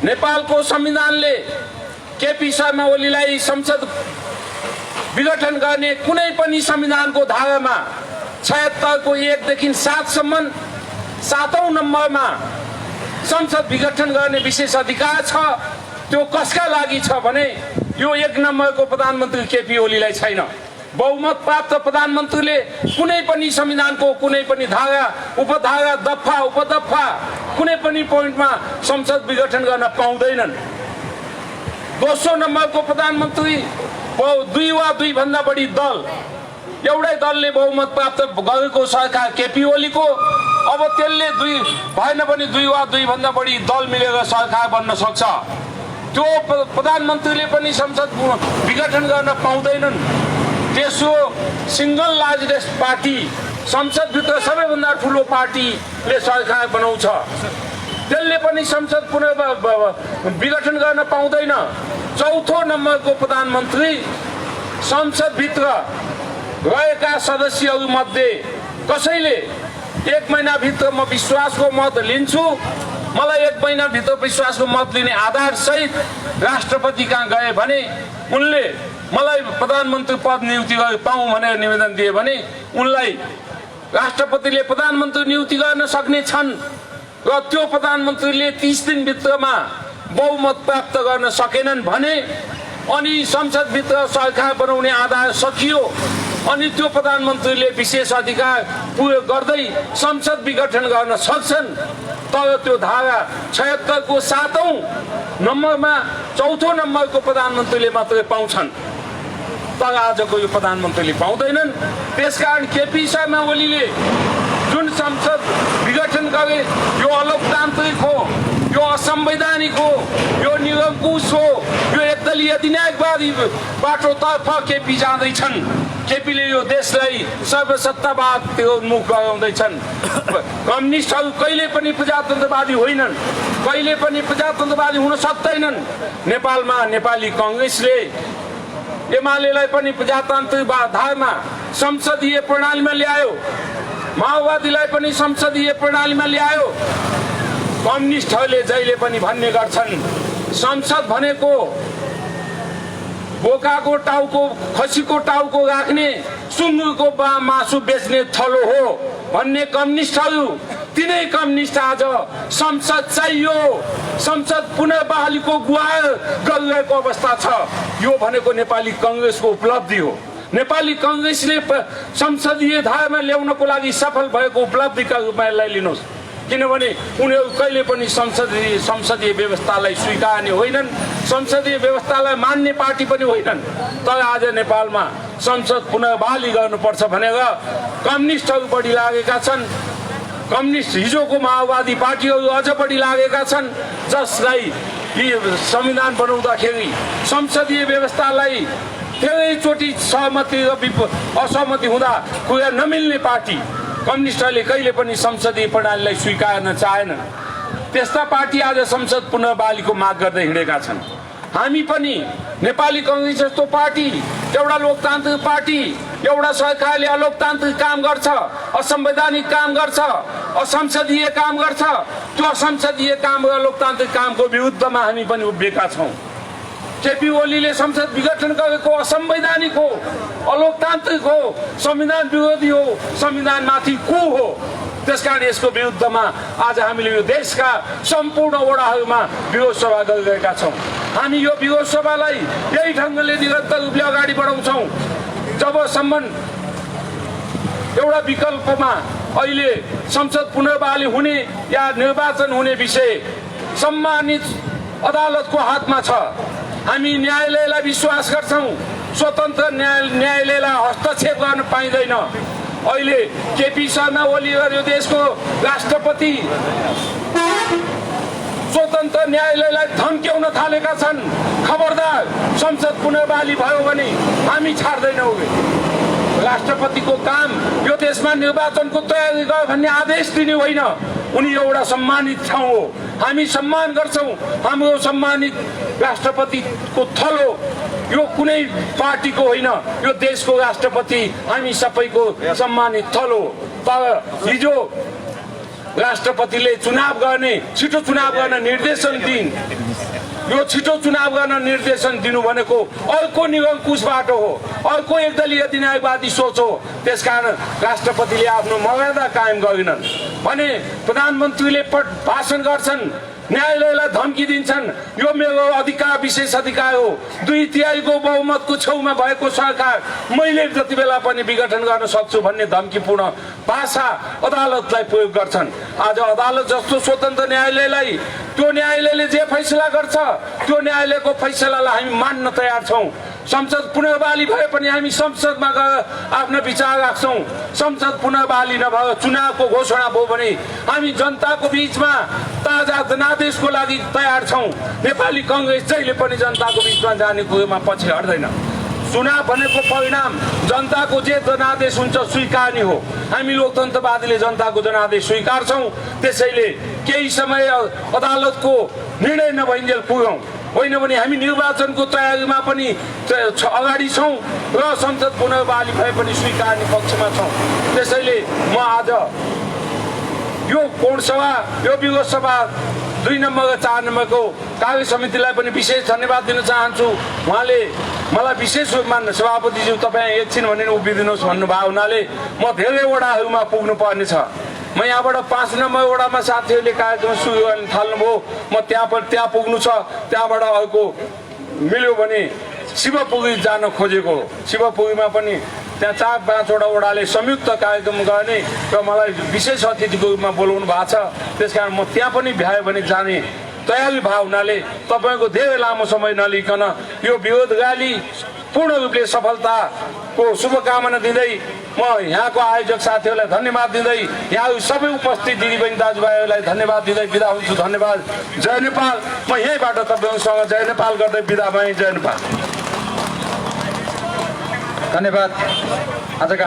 नेपालको संविधानले केपी शर्मा ओलीलाई संसद विघटन गर्ने कुनै पनि संविधानको धारामा 76 को 1 देखि 7 सम्म 7औं नम्बरमा संसद विघटन गर्ने विशेष अधिकार छ। त्यो कसका लागि छ भने यो 1 नम्बरको प्रधानमन्त्री केपी ओलीलाई छैन। बहुमत प्राप्त प्रधानमन्त्रीले कुनै पनि संविधानको कुनै पनि धारा उपधारा दफा उपदफा कुनै पनि पोइन्टमा संसद विघटन गर्न पाउँदैनन्। दोस्रो नम्बरको प्रधानमन्त्री 2 वा 2 भन्दा बढी दल एउटै दलले बहुमत प्राप्त गरेको सरकार केपी ओलीको अब त्यसले 2 भएन पनि 2 वा 2 भन्दा बढी दल मिलेर सरकार बन्न सक्छ। त्यो प्रधानमन्त्रीले पनि संसद विघटन गर्न पाउँदैनन्। तेस्रो सिंगल लार्जेस्ट पार्टी संसदभित्र सबैभन्दा ठुलो पार्टीले सरकार बनाउँछ, त्यसले पनि संसद पुनः विघटन गर्न पाउँदैन। चौथो नम्बरको प्रधानमन्त्री संसदभित्र रहेका सदस्यहरूमध्ये कसैले 1 महिनाभित्र म विश्वासको मत लिन्छु, मलाई 1 महिनाभित्र विश्वासको मत लिने आधार सहित राष्ट्रपति कहाँ गए भने उनले मलाई प्रधानमन्त्री पद नियुक्ति पाऊँ भनेर निवेदन दिए भने उनलाई राष्ट्रपतिले प्रधानमन्त्री नियुक्ति गर्न सक्ने छन् र त्यो प्रधानमन्त्रीले 30 दिनभित्रमा बहुमत प्राप्त गर्न सकेनन् भने अनि संसदभित्र सरकार बनाउने आधार सकियो अनि त्यो प्रधानमन्त्रीले विशेष अधिकार प्रयोग गर्दै संसद विघटन गर्न सक्छन्। तर त्यो धारा 76 को 7औं नम्बरमा चौथो नम्बरको प्रधानमन्त्रीले मात्रै पाउँछन्, तर आजको यो प्रधानमन्त्रीले पाउँदैनन्। त्यसकारण केपी शर्मा ओलीले जुन संसद विघटन गरे यो अलोकतान्त्रिक हो, यो असंवैधानिक हो, यो निरङ्कुश हो, यो एकदलीय अधिनायकवादी बाटोतर्फ केपी जाँदैछन्। केपीले यो देशलाई सर्वसत्तावादतिर उन्मुख गराउँदैछन्। कम्युनिस्टहरू कहिले पनि प्रजातन्त्रवादी होइनन्, कहिले पनि प्रजातन्त्रवादी हुन सक्दैनन्। नेपालमा नेपाली कांग्रेसले एमालेलाई पनि प्रजातान्त्रिक धारमा संसदीय प्रणालीमा ल्यायो, माओवादीलाई पनि संसदीय प्रणालीमा ल्यायो। कम्युनिस्टहरूले जहिले पनि भन्ने गर्छन् संसद भनेको बोकाको टाउको खसीको टाउको राख्ने सुँगुरको मासु बेच्ने थलो हो भन्ने कम्युनिस्टहरू, तिनै कम्युनिस्ट आज संसद चाहियो, संसद पुनः बहालीको गुहार गरिरहेको अवस्था छ। यो भनेको नेपाली कांग्रेसको उपलब्धि हो। नेपाली कांग्रेसले संसदीय धारामा ल्याउनको लागि सफल भएको उपलब्धिका रूपमा यसलाई लिनुहोस्, किनभने उनीहरू कहिले पनि संसदीय व्यवस्थालाई स्वीकार्ने होइनन्, संसदीय व्यवस्थालाई मान्ने पार्टी पनि होइनन्। तर आज नेपालमा संसद पुनः बहाली गर्नुपर्छ भनेर कम्युनिस्टहरू बढी लागेका छन्। कम्युनिस्ट हिजोको माओवादी पार्टीहरू अझ बढी लागेका छन्, जसलाई संविधान बनाउँदाखेरि संसदीय व्यवस्थालाई धेरैचोटि सहमति र असहमति हुँदा कुरा नमिल्ने पार्टी कम्युनिस्टहरूले कहिले पनि संसदीय प्रणालीलाई स्वीकार्न चाहेनन्। त्यस्ता पार्टी आज संसद पुनः बहालीको माग गर्दै हिँडेका छन्। हामी पनि नेपाली कांग्रेस जस्तो पार्टी एउटा लोकतान्त्रिक पार्टी, एउटा सरकारले अलोकतान्त्रिक काम गर्छ, असंवैधानिक काम गर्छ, असंसदीय काम गर्छ, त्यो असंसदीय काम र लोकतान्त्रिक कामको विरुद्धमा हामी पनि उभिएका छौँ। केपी ओलीले संसद विघटन गरेको असंवैधानिक हो, अलोकतान्त्रिक हो, संविधान विरोधी हो, संविधानमाथि कु हो। त्यसकारण यसको विरुद्धमा आज हामीले यो देशका सम्पूर्ण वडाहरूमा विरोध सभा गरिरहेका छौँ। हामी यो विरोध सभालाई यही ढङ्गले निरन्तर रूपले अगाडि बढाउँछौँ जबसम्म एउटा विकल्पमा अहिले संसद पुनः बहाली हुने या निर्वाचन हुने विषय सम्मानित अदालतको हातमा छ। हामी न्यायालयलाई विश्वास गर्छौँ, स्वतन्त्र न्यायालयलाई हस्तक्षेप गर्न पाइँदैन। अहिले केपी शर्मा ओली र यो देशको राष्ट्रपति स्वतन्त्र न्यायालयलाई धम्क्याउन थालेका छन्। खबरदार, संसद पुनः बहाली भयो भने हामी छाड्दैनौँ। राष्ट्रपतिको काम यो देशमा निर्वाचनको तयारी गर भन्ने आदेश दिने होइन, उनी एउटा सम्मानित ठाउँ हो। हामी सम्मान गर्छौँ हाम्रो सम्मानित राष्ट्रपतिको थलो। यो कुनै पार्टीको होइन, यो देशको राष्ट्रपति हामी सबैको सम्मानित थलो। तर हिजो राष्ट्रपतिले चुनाव गर्ने छिटो चुनाव गर्न निर्देशन दिइन्। यो छिटो चुनाव गर्न निर्देशन दिनु भनेको अर्को निरङ्कुशबाट हो, अर्को एकदलीय दिनायवादी सोच हो। त्यसकारण राष्ट्रपतिले आफ्नो मर्यादा कायम गरेनन् भने प्रधानमन्त्रीले भाषण गर्छन्, न्यायालयलाई धम्की दिन्छन्, यो मेरो अधिकार विशेष अधिकार हो, 2/3 बहुमतको छेउमा भएको सरकार मैले जति बेला पनि विघटन गर्न सक्छु भन्ने धम्कीपूर्ण भाषा अदालतलाई प्रयोग गर्छन्। आज अदालत जस्तो स्वतन्त्र न्यायालयलाई त्यो न्यायालयले जे फैसला गर्छ त्यो न्यायालयको फैसलालाई हामी मान्न तयार छौँ। संसद पुनर्बहाली भए पनि हामी संसदमा गएर आफ्नो विचार राख्छौँ। संसद पुनर्बहाली नभए चुनावको घोषणा भयो भने हामी जनताको बीचमा ताजा जनादेशको लागि तयार छौँ। नेपाली कांग्रेस जहिले पनि जनताको बीचमा जाने कुरोमा पछि हट्दैन। चुनाव भनेको परिणाम जनताको जे जनादेश हुन्छ स्वीकार्ने हो। हामी लोकतन्त्रवादीले जनताको जनादेश स्वीकार्छौँ। त्यसैले केही समय अदालतको निर्णय नभइन्जेल पुगौँ, होइन भने हामी निर्वाचनको तयारीमा पनि अगाडि छौँ र संसद पुनर्बहाली भए पनि स्वीकार्ने पक्षमा छौँ। त्यसैले म आज यो कोण सभा, यो विगत सभा 2 नम्बर र 4 नम्बरको कार्य समितिलाई पनि विशेष धन्यवाद दिन चाहन्छु। उहाँले मलाई विशेष रूपमा सभापतिज्यू तपाईँ एकछिन भनेर उभिदिनुहोस् भन्नुभयो हुनाले म धेरै वडाहरूमा पुग्नु पर्ने छ। म यहाँबाट 5 नम्बर वडामा साथीहरूले कार्यक्रम सुरु गर्न थाल्नुभयो, म त्यहाँ पुग्नु छ। त्यहाँबाट अर्को मिल्यो भने शिवपुरी जान खोजेको हो। शिवपुरीमा पनि त्यहाँ 4-5 वडाले संयुक्त कार्यक्रम गर्ने र मलाई विशेष अतिथिको रूपमा बोलाउनु भएको छ। त्यसकारण म त्यहाँ पनि भ्यायो भने जाने तयारी भाव हुनाले तपाईँको धेरै लामो समय नलिकन यो विरोध रैली पूर्ण रूपले सफलताको शुभकामना दिँदै म यहाँको आयोजक साथीहरूलाई धन्यवाद दिँदै यहाँ सबै उपस्थित दिदीबहिनी दाजुभाइहरूलाई धन्यवाद दिँदै बिदा हुन्छु। धन्यवाद। जय नेपाल। म यहीँबाट तपाईँहरूसँग जय नेपाल गर्दै बिदा भएँ। जय नेपाल। धन्यवाद। आजका